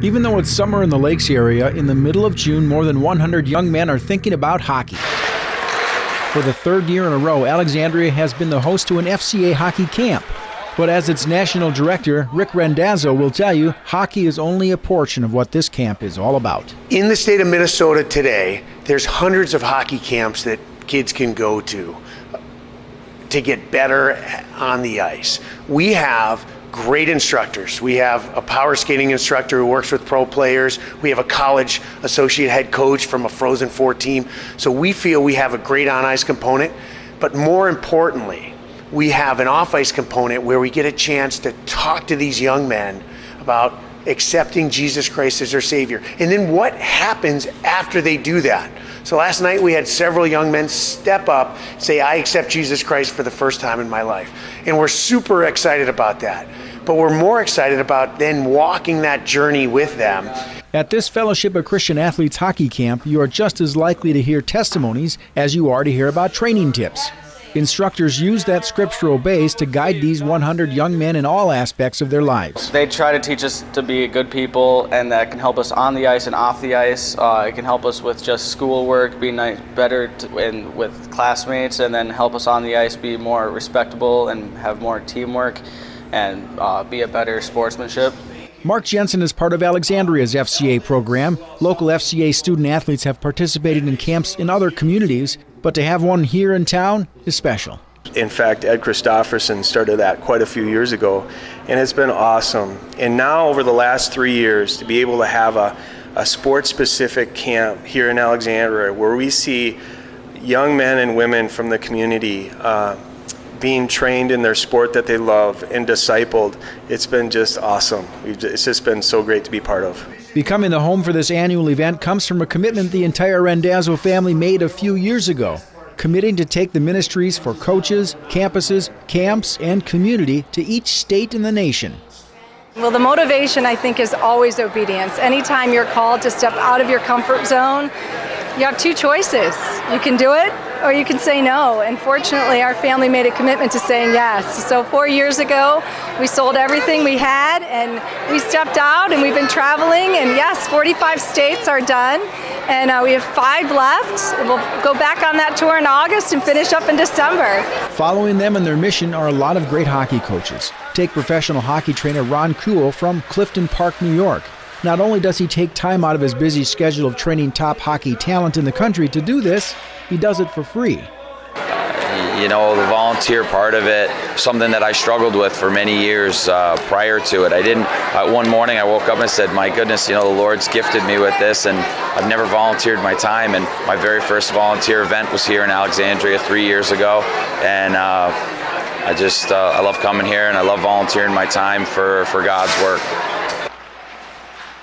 Even though it's summer in the Lakes area, in the middle of June, more than 100 young men are thinking about hockey. For the third year in a row, Alexandria has been the host to an FCA hockey camp. But as its national director, Rick Randazzo, will tell you, hockey is only a portion of what this camp is all about. In the state of Minnesota today, there's hundreds of hockey camps that kids can go to get better on the ice. We have great instructors. We have a power skating instructor who works with pro players. We have a college associate head coach from a Frozen Four team. So we feel we have a great on-ice component, but more importantly, we have an off-ice component where we get a chance to talk to these young men about accepting Jesus Christ as their Savior. And then what happens after they do that? So last night we had several young men step up, say, I accept Jesus Christ for the first time in my life. And we're super excited about that. But we're more excited about then walking that journey with them. At this Fellowship of Christian Athletes hockey camp, you are just as likely to hear testimonies as you are to hear about training tips. Instructors use that scriptural base to guide these 100 young men in all aspects of their lives. They try to teach us to be good people, and that can help us on the ice and off the ice. It can help us with just schoolwork, being better with classmates, and then help us on the ice be more respectable and have more teamwork and be a better sportsmanship. Mark Jensen is part of Alexandria's FCA program. Local FCA student athletes have participated in camps in other communities, but to have one here in town is special. In fact, Ed Christofferson started that quite a few years ago, and it's been awesome. And now over the last 3 years, to be able to have a sports-specific camp here in Alexandria where we see young men and women from the community being trained in their sport that they love and discipled, it's been just awesome. It's just been so great to be part of. Becoming the home for this annual event comes from a commitment the entire Randazzo family made a few years ago, committing to take the ministries for coaches, campuses, camps, and community to each state in the nation. Well, the motivation, I think, is always obedience. Anytime you're called to step out of your comfort zone, you have two choices. You can do it or you can say no. And fortunately, our family made a commitment to saying yes. So 4 years ago, we sold everything we had and we stepped out and we've been traveling. And yes, 45 states are done. And we have 5 left. We'll go back on that tour in August and finish up in December. Following them in their mission are a lot of great hockey coaches. Take professional hockey trainer Ron Kuhl from Clifton Park, New York. Not only does he take time out of his busy schedule of training top hockey talent in the country to do this, he does it for free. You know, the volunteer part of it, something that I struggled with for many years prior to it. One morning I woke up and said, my goodness, you know, the Lord's gifted me with this, and I've never volunteered my time. And my very first volunteer event was here in Alexandria 3 years ago. And I love coming here, and I love volunteering my time for God's work.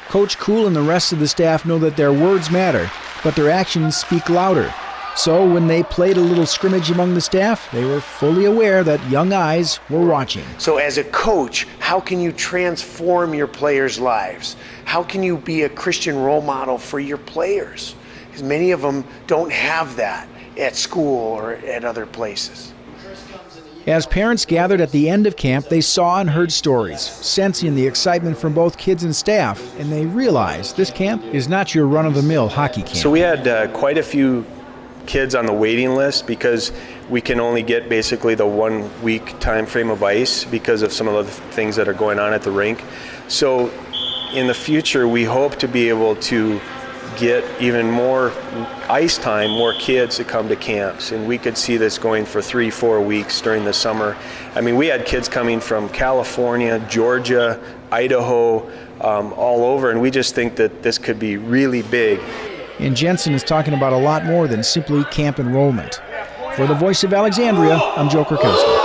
Coach Kuhl and the rest of the staff know that their words matter, but their actions speak louder. So when they played a little scrimmage among the staff, they were fully aware that young eyes were watching. So as a coach, how can you transform your players' lives? How can you be a Christian role model for your players? Because many of them don't have that at school or at other places. As parents gathered at the end of camp, they saw and heard stories, sensing the excitement from both kids and staff, and they realized this camp is not your run-of-the-mill hockey camp. So we had quite a few kids on the waiting list because we can only get basically the 1 week time frame of ice because of some of the things that are going on at the rink. So in the future, we hope to be able to get even more ice time, more kids to come to camps, and we could see this going for 3-4 weeks during the summer. I mean, we had kids coming from California, Georgia, Idaho, all over, and we just think that this could be really big. And Jensen is talking about a lot more than simply camp enrollment. For the Voice of Alexandria, I'm Joe Krakowski.